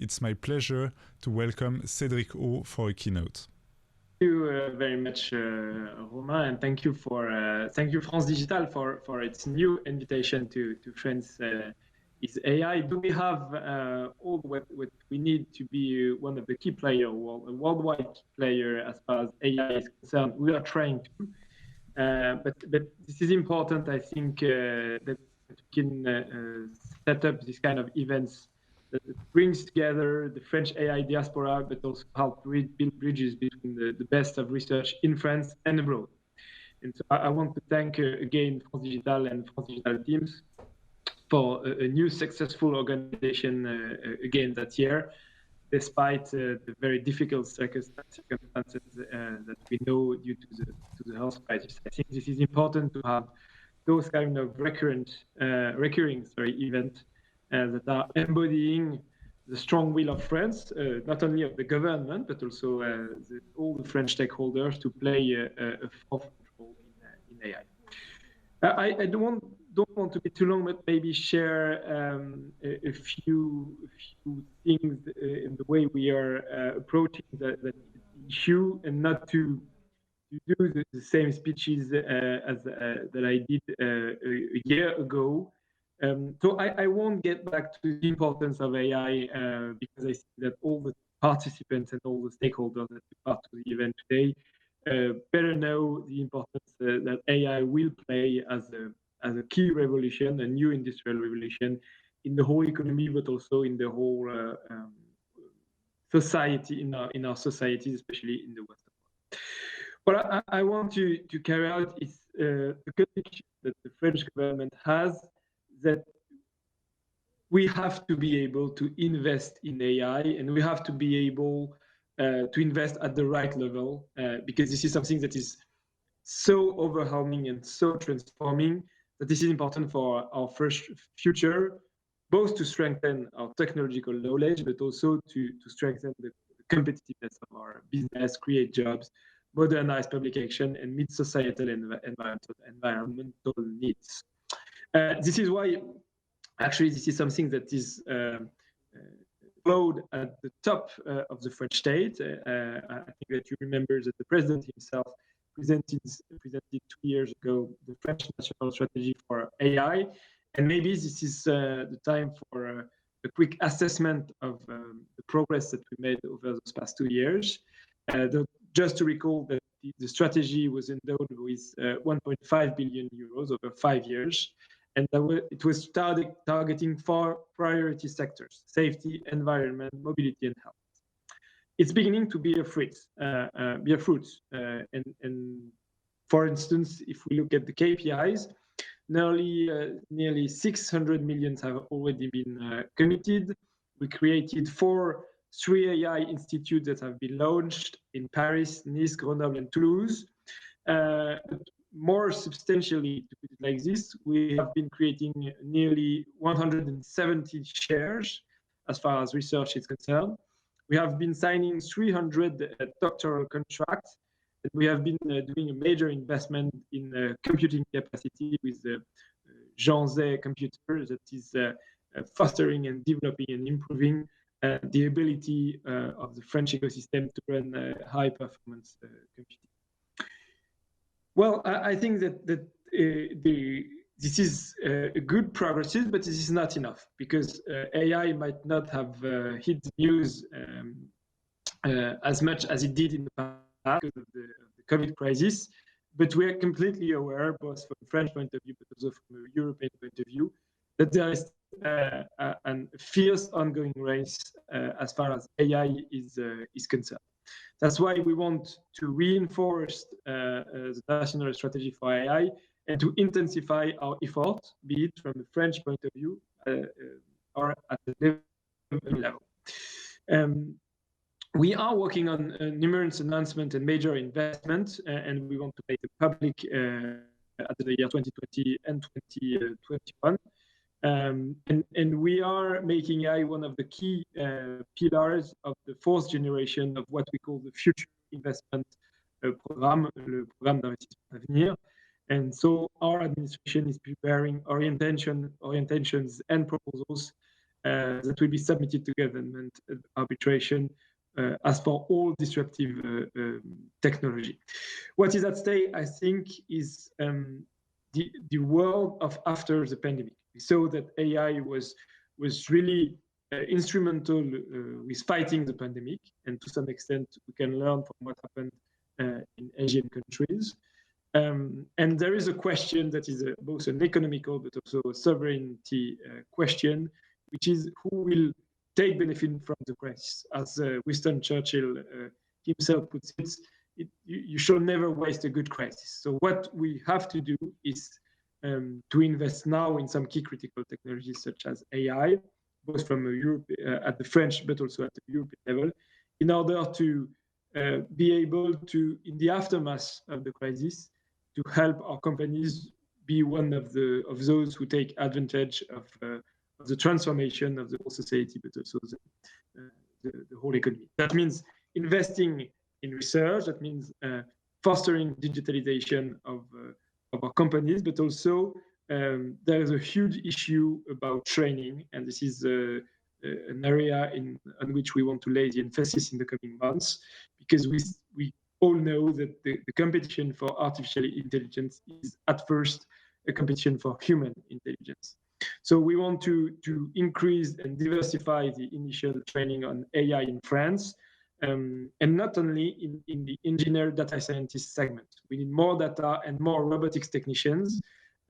it's my pleasure to welcome Cédric for a keynote. Thank you very much, Romain, and thank you France Digital for its new invitation to France is AI. Do we have all what we need to be one of the key players, a worldwide key player as far as AI is concerned? We are trying to, but this is important. I think that we can set up this kind of events that brings together the French AI diaspora, but also help build bridges between the best of research in France and abroad. And so I want to thank again France Digital and France Digital teams for a new successful organization again that year, despite the very difficult circumstances that we know due to the health crisis. I think this is important to have those kind of recurring events that are embodying the strong will of France, not only of the government, but also all the French stakeholders to play a forefront role in AI. I don't want to be too long, but maybe share a few things in the way we are approaching the issue, and not to do the same speeches as that I did a year ago. So I won't get back to the importance of AI because I see that all the participants and all the stakeholders that took part of the event today better know the importance that AI will play as a key revolution, a new industrial revolution in the whole economy, but also in the whole society, in our societies, especially in the Western world. What I want to carry out is the conviction that the French government has that we have to be able to invest in AI, and we have to be able to invest at the right level, because this is something that is so overwhelming and so transforming that this is important for our first future, both to strengthen our technological knowledge, but also to strengthen the competitiveness of our business, create jobs, modernize public action, and meet societal and environmental needs. This is why, actually, this is something that is flowed at the top of the French state. I think that you remember that the president himself presented 2 years ago the French national strategy for AI, and maybe this is the time for a quick assessment of the progress that we made over those past 2 years. Just to recall that the strategy was endowed with 1.5 billion euros over 5 years, and it was targeting 4 priority sectors: safety, environment, mobility, and health. It's beginning to bear fruit. And for instance, if we look at the KPIs, nearly 600 million have already been committed. We created 3 AI institutes that have been launched in Paris, Nice, Grenoble, and Toulouse. More substantially, to put it like this, we have been creating nearly 170 shares as far as research is concerned. We have been signing 300 doctoral contracts, and we have been doing a major investment in computing capacity with the Jean Zay computer that is fostering and developing and improving the ability of the French ecosystem to run high-performance computing. Well, I think that this is a good progress, but this is not enough, because AI might not have hit the news as much as it did in the past because of the COVID crisis. But we are completely aware, both from a French point of view, but also from a European point of view, that there is a fierce ongoing race as far as AI is concerned. That's why we want to reinforce the national strategy for AI and to intensify our efforts, be it from the French point of view or at the level. We are working on numerous announcements and major investments, and we want to make it public at the year 2020 and 2021. And we are making AI one of the key pillars of the 4th generation of what we call the Future Investment Program, le Programme d'Investissement d'Avenir. And so our administration is preparing orientations and proposals that will be submitted to government arbitration as for all disruptive technology. What is at stake, I think, is the world of after the pandemic. We saw that AI was really instrumental with fighting the pandemic, and to some extent we can learn from what happened in Asian countries. And there is a question that is both an economical but also a sovereignty question, which is who will take benefit from the crisis. As Winston Churchill himself puts it, you should never waste a good crisis. So what we have to do is to invest now in some key critical technologies such as AI, both from Europe at the French but also at the European level, in order to be able to, in the aftermath of the crisis, to help our companies be one of those who take advantage of the transformation of the whole society, but also the whole economy. That means investing in research. That means fostering digitalization of our companies, but also there is a huge issue about training, and this is an area on which we want to lay the emphasis in the coming months, because we all know that the competition for artificial intelligence is at first a competition for human intelligence. So we want to increase and diversify the initial training on AI in France, and not only in the engineer data scientist segment. We need more data and more robotics technicians,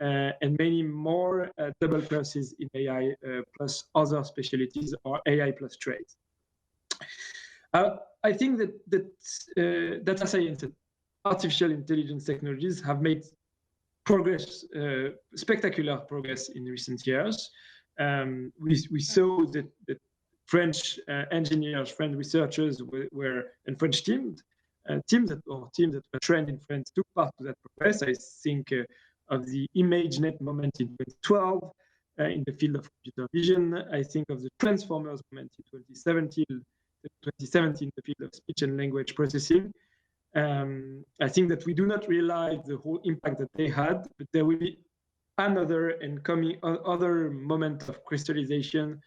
and many more double courses in AI plus other specialties or AI plus trades. I think that data science and artificial intelligence technologies have made progress, spectacular progress in recent years. We saw that French engineers, French researchers and French teams that were trained in France took part to that progress. I think of the ImageNet moment in 2012 in the field of computer vision. I think of the Transformers moment in 2017, the field of speech and language processing. I think that we do not realize the whole impact that they had, but there will be another moment of crystallization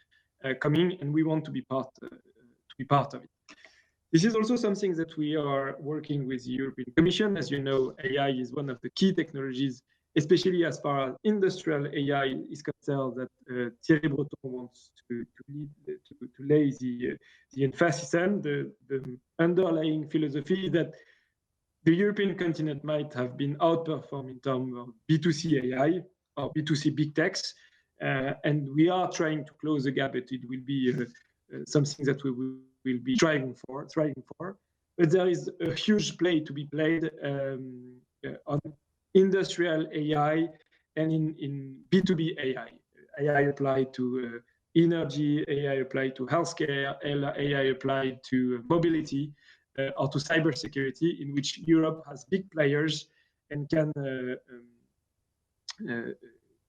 coming, and we want to be part of it. This is also something that we are working with the European Commission. As you know, AI is one of the key technologies, especially as far as industrial AI is concerned, that Thierry Breton wants to lay the emphasis on. The underlying philosophy is that the European continent might have been outperformed in terms of B2C AI or B2C big techs, and we are trying to close the gap. It will be something that we will be striving for. But there is a huge play to be played on industrial AI and in B2B AI. AI applied to energy, AI applied to healthcare, AI applied to mobility, or to cybersecurity, in which Europe has big players and can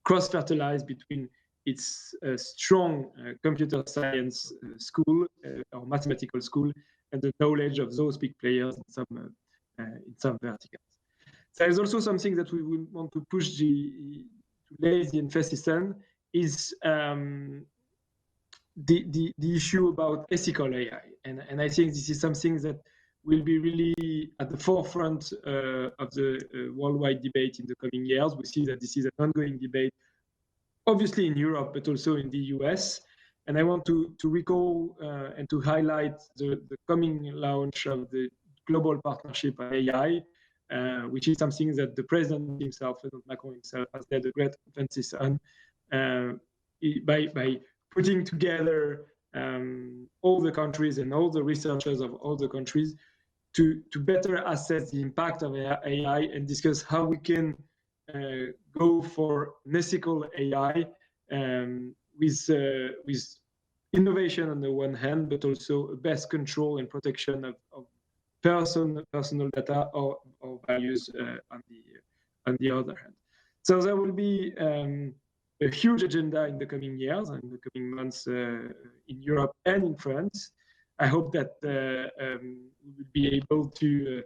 cross-fertilize between its strong computer science school or mathematical school and the knowledge of those big players in some verticals. There is also something that we would want to push to lay the emphasis on is the issue about ethical AI, and I think this is something that will be really at the forefront of the worldwide debate in the coming years. We see that this is an ongoing debate, obviously in Europe, but also in the US. And I want to recall and to highlight the coming launch of the Global Partnership on AI, which is something that the president himself, President Macron himself, has led a great emphasis on by putting together all the countries and all the researchers of all the countries to better assess the impact of AI and discuss how we can go for an ethical AI with innovation on the one hand, but also best control and protection of personal data or values on the other hand. So there will be a huge agenda in the coming years and in the coming months in Europe and in France. I hope that we will be able to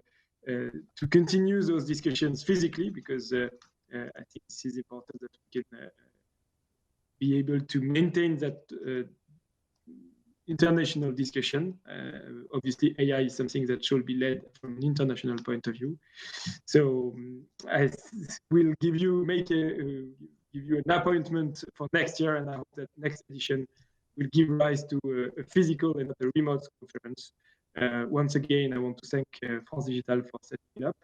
continue those discussions physically, because I think this is important that we can be able to maintain that international discussion. Obviously, AI is something that should be led from an international point of view. So I will give you an appointment for next year, and I hope that next edition will give rise to a physical and not a remote conference. Once again, I want to thank France Digital for setting it up.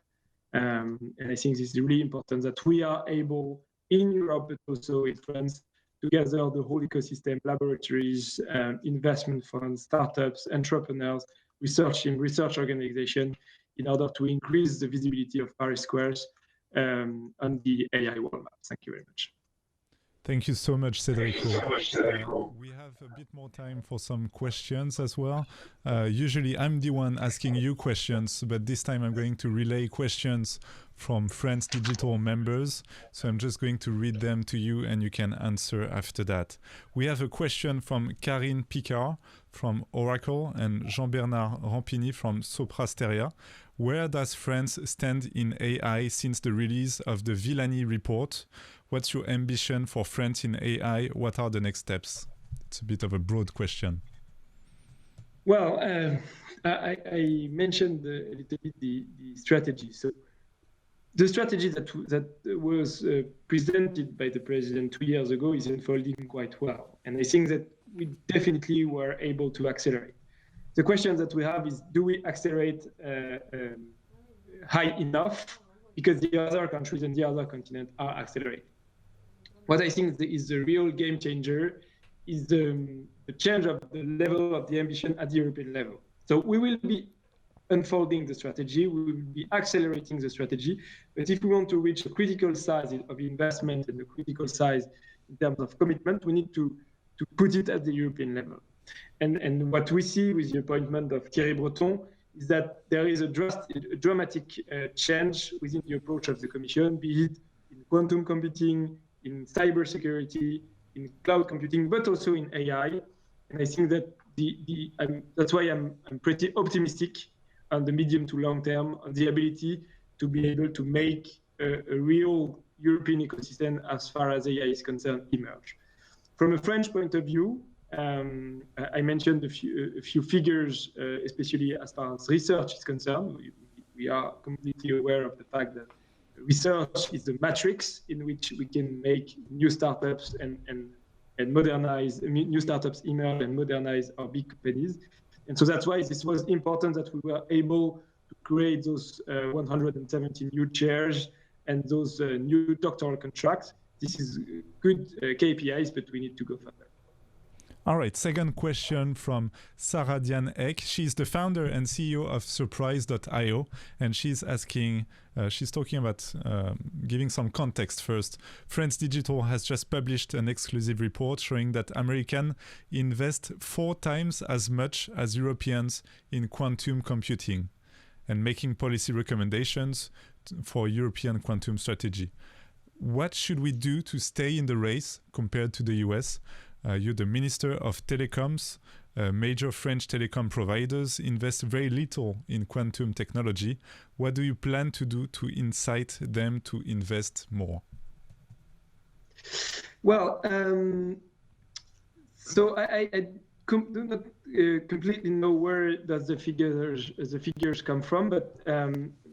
And I think this is really important that we are able in Europe, but also in France, to gather the whole ecosystem, laboratories, investment funds, startups, entrepreneurs, research organization, in order to increase the visibility of Paris Squares on the AI world map. Thank you very much. Thank you so much, Cédric. We have a bit more time for some questions as well. Usually I'm the one asking you questions, but this time I'm going to relay questions from France Digital members. So I'm just going to read them to you and you can answer after that. We have a question from Karine Picard from Oracle and Jean-Bernard Rampini from Soprasteria. Where does France stand in AI since the release of the Villani report? What's your ambition for France in AI? What are the next steps? It's a bit of a broad question. Well, I mentioned a little bit the strategy. So the strategy that was presented by the president 2 years ago is unfolding quite well. And I think that we definitely were able to accelerate. The question that we have is, do we accelerate high enough? Because the other countries and the other continent are accelerating. What I think is the real game changer is the change of the level of the ambition at the European level. So we will be unfolding the strategy, we will be accelerating the strategy, but if we want to reach a critical size of investment and a critical size in terms of commitment, we need to put it at the European level. And what we see with the appointment of Thierry Breton is that there is a dramatic change within the approach of the Commission, be it in quantum computing, in cybersecurity, in cloud computing, but also in AI. And I think that that's why I'm pretty optimistic on the medium to long term on the ability to be able to make a real European ecosystem as far as AI is concerned emerge. From a French point of view, I mentioned a few figures, especially as far as research is concerned. We are completely aware of the fact that research is the matrix in which we can make new startups and modernize, new startups emerge and modernize our big companies. And so that's why this was important that we were able to create those 170 new chairs and those new doctoral contracts. This is good KPIs, but we need to go further. All right, second question from Sarah Diane Eck. She's the founder and CEO of Surprise.io, and she's asking, she's talking about giving some context first. France Digital has just published an exclusive report showing that Americans invest 4 times as much as Europeans in quantum computing and making policy recommendations for European quantum strategy. What should we do to stay in the race compared to the US? You're the Minister of Telecoms. Major French telecom providers invest very little in quantum technology. What do you plan to do to incite them to invest more? Well, so I do not completely know where does the figures come from, but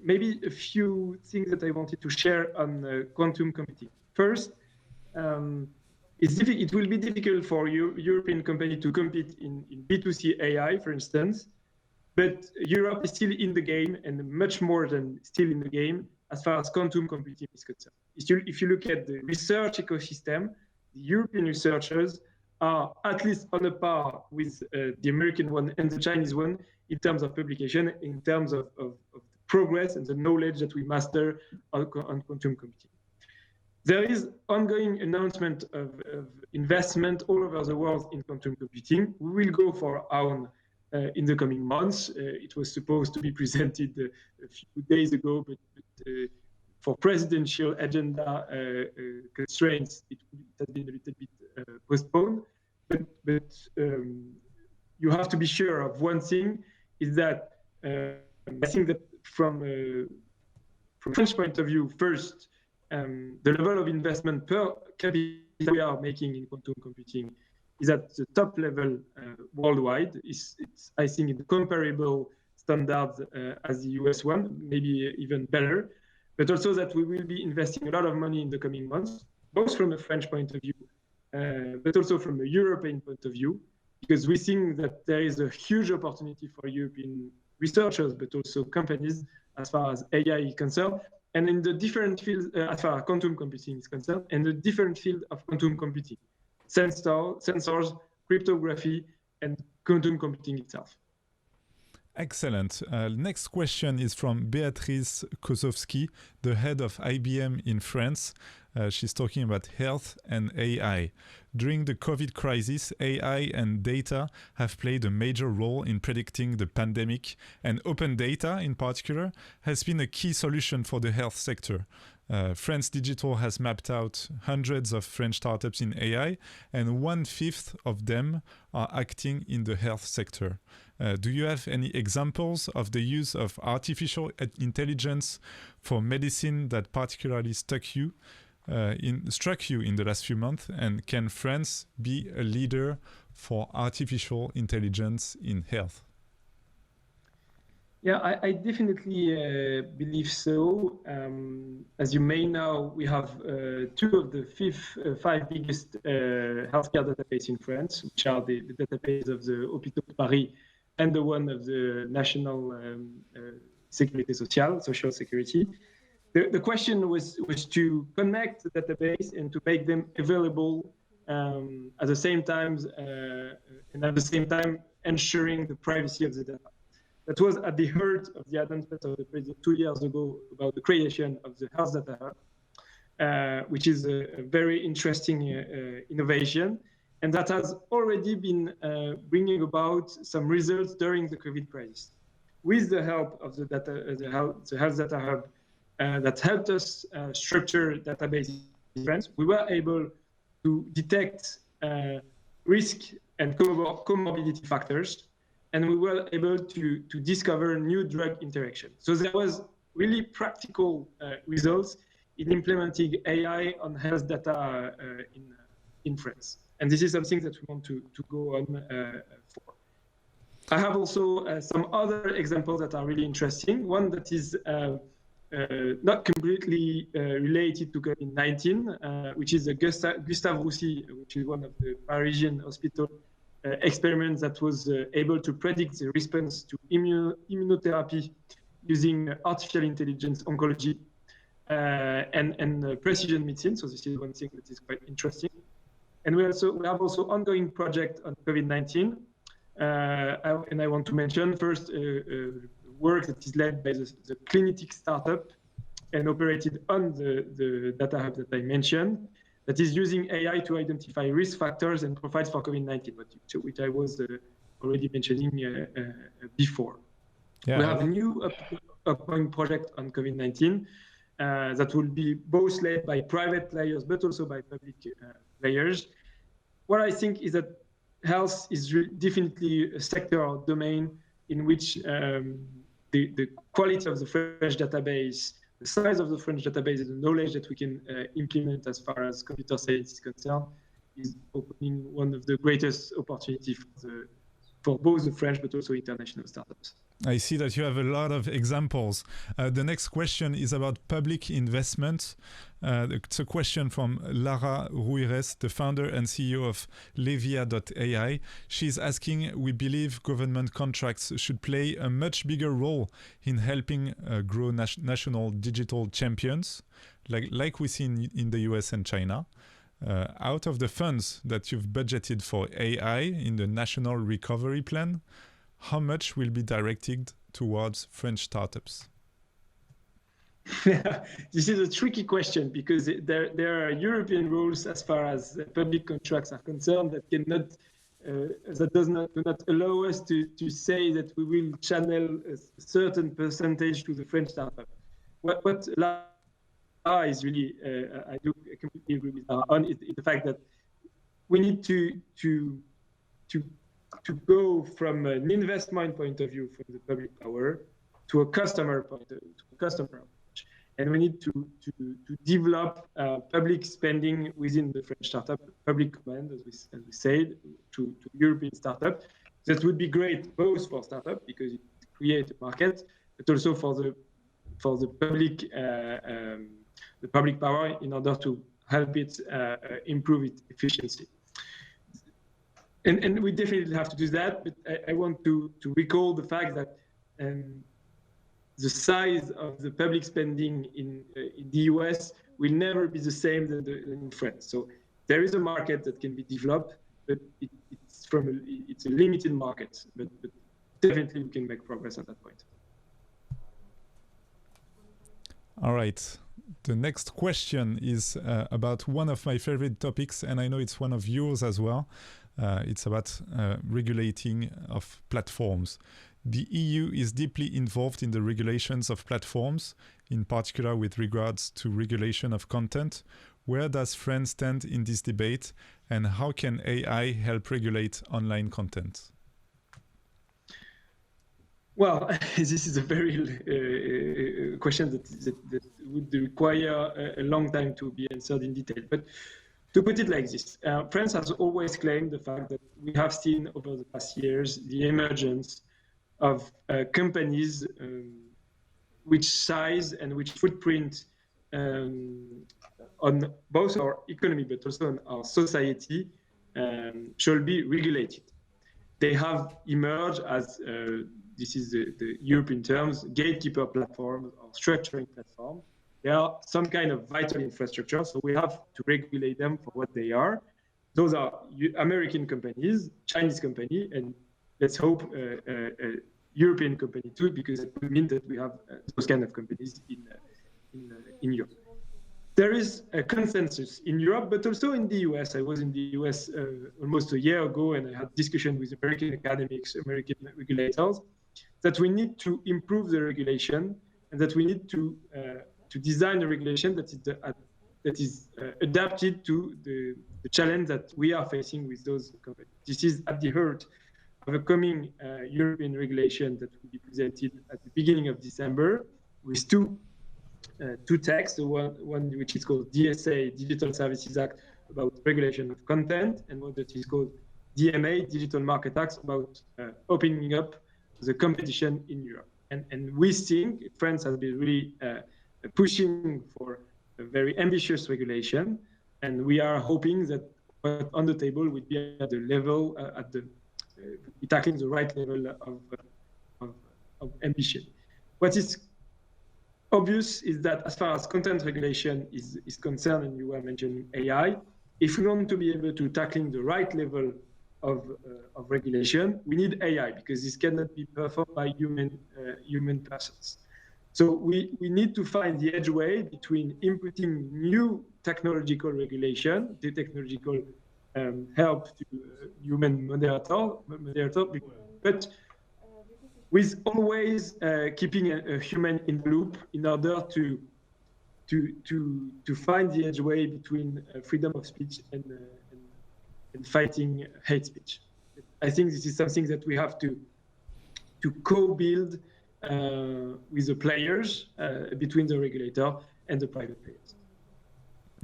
maybe a few things that I wanted to share on quantum computing. First, it will be difficult for European companies to compete in B2C AI, for instance, but Europe is still in the game and much more than still in the game as far as quantum computing is concerned. If you look at the research ecosystem, the European researchers are at least on a par with the American one and the Chinese one in terms of publication, in terms of progress and the knowledge that we master on quantum computing. There is ongoing announcement of investment all over the world in quantum computing. We will go for our own in the coming months. It was supposed to be presented a few days ago, but for presidential agenda constraints, it has been a little bit postponed. But you have to be sure of one thing, is that I think that from French point of view, first, the level of investment per capita we are making in quantum computing is at the top level worldwide. It's I think in comparable standards as the US one, maybe even better. But also that we will be investing a lot of money in the coming months, both from a French point of view, but also from a European point of view, because we think that there is a huge opportunity for European researchers, but also companies as far as AI is concerned, and in the different fields, as far as quantum computing is concerned, and the different field of quantum computing, sensors, cryptography, and quantum computing itself. Excellent. Next question is from Beatrice Kozowski, the head of IBM in France. She's talking about health and AI. During the COVID crisis, AI and data have played a major role in predicting the pandemic, and open data in particular has been a key solution for the health sector. France Digital has mapped out hundreds of French startups in AI, and 1/5 of them are acting in the health sector. Do you have any examples of the use of artificial intelligence for medicine that particularly struck you in the last few months? And can France be a leader for artificial intelligence in health? Yeah, I definitely believe so. As you may know, we have two of the five biggest healthcare databases in France, which are the database of the Hôpitaux de Paris and the one of the National Sécurité Sociale, Social Security. The question was to connect the database and to make them available at the same time, and at the same time ensuring the privacy of the data. That was at the heart of the announcement of the president 2 years ago about the creation of the Health Data Hub, which is a very interesting innovation, and that has already been bringing about some results during the COVID crisis. With the help of the Health Data Hub that helped us structure databases in France, we were able to detect risk and comorbidity factors, and we were able to discover new drug interaction. So there was really practical results in implementing AI on health data in France. And this is something that we want to go on for. I have also some other examples that are really interesting. One that is not completely related to COVID-19, which is the Gustave Roussy, which is one of the Parisian hospital experiments that was able to predict the response to immunotherapy using artificial intelligence oncology and precision medicine. So this is one thing that is quite interesting. And we have also ongoing project on COVID-19. And I want to mention first work that is led by the Clinic startup and operated on the data hub that I mentioned, that is using AI to identify risk factors and profiles for COVID-19, which I was already mentioning before. Yeah. We have a new upcoming project on COVID-19 that will be both led by private players, but also by public players. What I think is that health is definitely a sector or domain in which the quality of the French database, the size of the French database, and the knowledge that we can implement as far as computer science is concerned is opening one of the greatest opportunities for both the French but also international startups. I see that you have a lot of examples. The next question is about public investment. It's a question from Lara Ruires, the founder and CEO of Levia.ai. She's asking, we believe government contracts should play a much bigger role in helping grow national digital champions, like we see in the US and China. Out of the funds that you've budgeted for AI in the National Recovery Plan, how much will be directed towards French startups? This is a tricky question because there are European rules as far as public contracts are concerned that do not allow us to say that we will channel a certain percentage to the French startup. What Lara is really, I do completely agree with Lara on, is the fact that we need to go from an investment point of view from the public power to a customer point of view, to a customer approach. and we need to develop public spending within the French startup, public command, as we said, to European startup. That would be great both for startup because it creates a market, but also for the public power in order to help it improve its efficiency. And we definitely have to do that, but I want to recall the fact that the size of the public spending in the US will never be the same than in France. So there is a market that can be developed, but it's a limited market, but definitely we can make progress at that point. All right. The next question is about one of my favorite topics, and I know it's one of yours as well. It's about regulating of platforms. The EU is deeply involved in the regulations of platforms, in particular with regards to regulation of content. Where does France stand in this debate, and how can AI help regulate online content? Well, this is a very question that would require a long time to be answered in detail. But to put it like this, France has always claimed the fact that we have seen over the past years the emergence of companies which size and which footprint on both our economy but also on our society shall be regulated. They have emerged as this is the European terms, gatekeeper platforms or structuring platforms. They are some kind of vital infrastructure, so we have to regulate them for what they are. Those are American companies, Chinese company, and let's hope European company too, because it would mean that we have those kind of companies in Europe. There is a consensus in Europe, but also in the US. I was in the US almost a year ago, and I had discussion with American academics, American regulators, that we need to improve the regulation and that we need to design a regulation that is adapted to the challenge that we are facing with those companies. This is at the heart of a coming European regulation that will be presented at the beginning of December with two texts, one which is called DSA, Digital Services Act, about regulation of content, and one that is called DMA, Digital Market Act, about opening up the competition in Europe. And we think France has been really pushing for a very ambitious regulation, and we are hoping that what's on the table would be at the level, tackling the right level of ambition. What is obvious is that as far as content regulation is concerned, and you were mentioning AI, if we want to be able to tackling the right level of regulation, we need AI, because this cannot be performed by human persons. So we need to find the edge way between inputting new technological regulation, the technological help to human moderator, but with always keeping a human in the loop in order to find the edge way between freedom of speech and fighting hate speech. I think this is something that we have to co-build with the players between the regulator and the private players.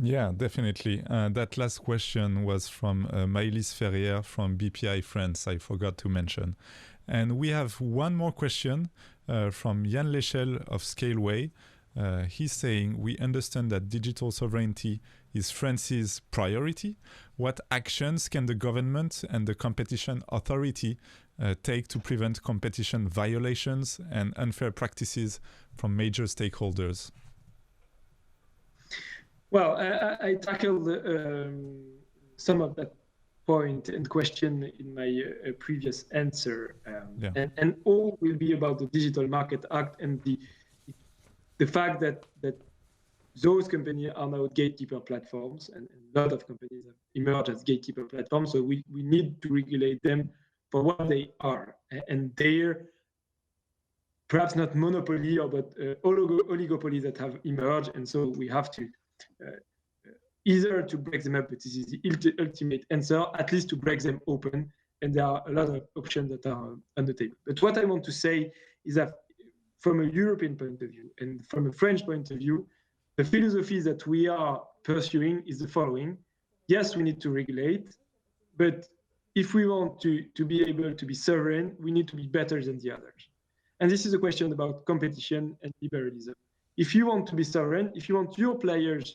Yeah, definitely. That last question was from Maëlys Ferrier from BPI France, I forgot to mention. And we have one more question from Yann Lechel of Scaleway. He's saying, we understand that digital sovereignty is France's priority. What actions can the government and the competition authority take to prevent competition violations and unfair practices from major stakeholders? Well, I tackled some of that point and question in my previous answer. And all will be about the Digital Market Act and the fact that those companies are now gatekeeper platforms, and a lot of companies have emerged as gatekeeper platforms. So we need to regulate them for what they are. And they're perhaps not monopoly, but oligopoly that have emerged. And so we have to either to break them up, but this is the ultimate answer, at least to break them open. And there are a lot of options that are on the table. But what I want to say is that from a European point of view and from a French point of view, the philosophy that we are pursuing is the following. Yes, we need to regulate, but if we want to be able to be sovereign, we need to be better than the others. And this is a question about competition and liberalism. If you want to be sovereign, if you want your players,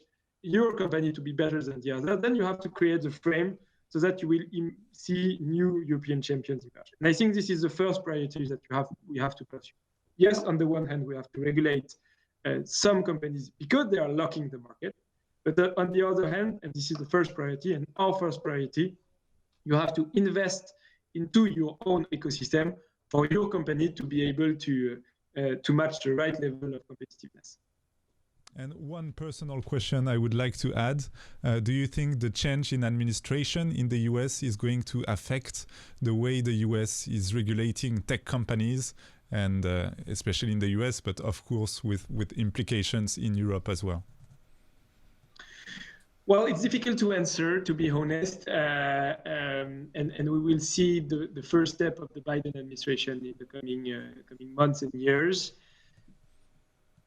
your company to be better than the other, then you have to create the frame so that you will see new European champions emerge. And I think this is the first priority that we have to pursue. Yes, on the one hand, we have to regulate some companies because they are locking the market. But on the other hand, and this is the first priority and our first priority, you have to invest into your own ecosystem for your company to be able to match the right level of competitiveness. And one personal question I would like to add. Do you think the change in administration in the US is going to affect the way the US is regulating tech companies, and especially in the US, but of course with implications in Europe as well? Well, it's difficult to answer, to be honest, and we will see the first step of the Biden administration in the coming months and years.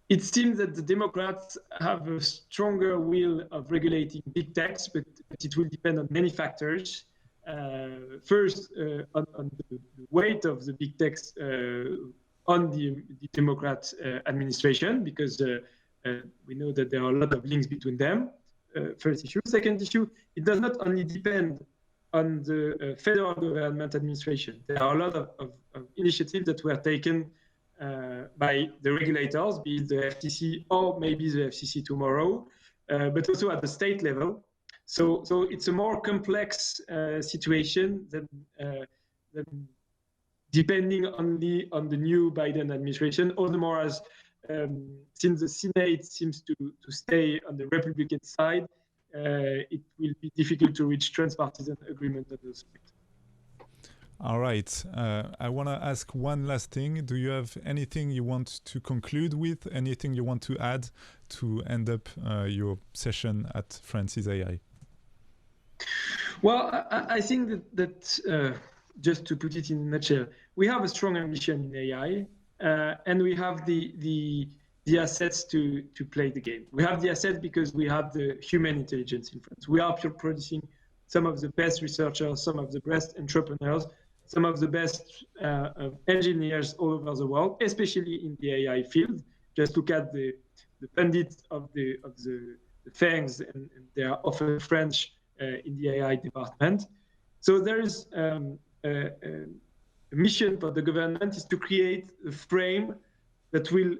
It seems that the Democrats have a stronger will of regulating big techs, but it will depend on many factors. First, on the weight of the big techs on the Democrat administration, because we know that there are a lot of links between them. First issue. Second issue, it does not only depend on the federal government administration. There are a lot of initiatives that were taken by the regulators, be it the FTC or maybe the FCC tomorrow, but also at the state level. So it's a more complex situation than depending only on the new Biden administration, all the more as since the Senate seems to stay on the Republican side, it will be difficult to reach transpartisan agreement on those points. All right. I want to ask one last thing. Do you have anything you want to conclude with? Anything you want to add to end up your session at France's AI? Well, I think that just to put it in a nutshell, we have a strong ambition in AI, and we have the assets to play the game. We have the assets because we have the human intelligence in France. We are producing some of the best researchers, some of the best entrepreneurs, some of the best engineers all over the world, especially in the AI field. Just look at the pundits of the FANGs, and they are often French in the AI department. So there is a mission for the government is to create a frame that will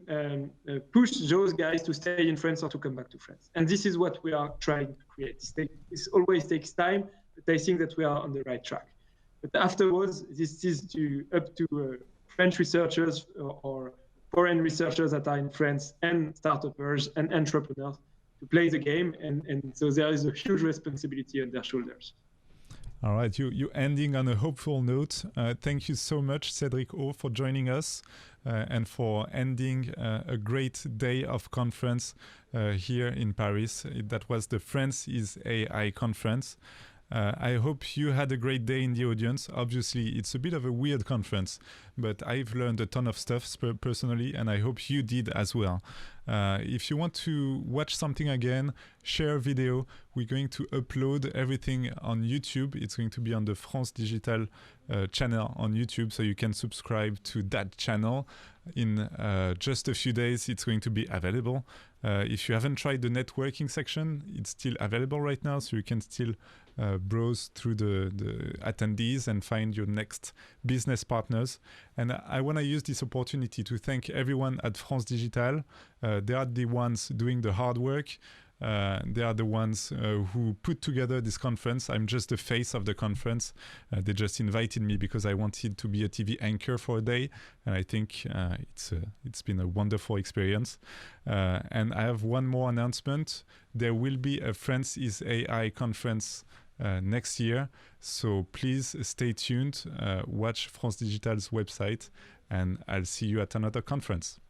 push those guys to stay in France or to come back to France. And this is what we are trying to create. This always takes time, but I think that we are on the right track. But afterwards, this is up to French researchers or foreign researchers that are in France and startups and entrepreneurs to play the game. And so there is a huge responsibility on their shoulders. All right, you ending on a hopeful note. Thank you so much, Cédric O, for joining us and for ending a great day of conference here in Paris. That was the France is AI conference. I hope you had a great day in the audience. Obviously, it's a bit of a weird conference, but I've learned a ton of stuff personally, and I hope you did as well. If you want to watch something again, share a video. We're going to upload everything on YouTube. It's going to be on the France Digital channel on YouTube, so you can subscribe to that channel. In just a few days, it's going to be available. If you haven't tried the networking section, it's still available right now, so you can still browse through the attendees and find your next business partners. And I want to use this opportunity to thank everyone at France Digital. They are the ones doing the hard work. They are the ones who put together this conference. I'm just the face of the conference. They just invited me because I wanted to be a TV anchor for a day, and I think it's been a wonderful experience. And I have one more announcement. There will be a France is AI conference next year, so please stay tuned. Watch France Digital's website, and I'll see you at another conference.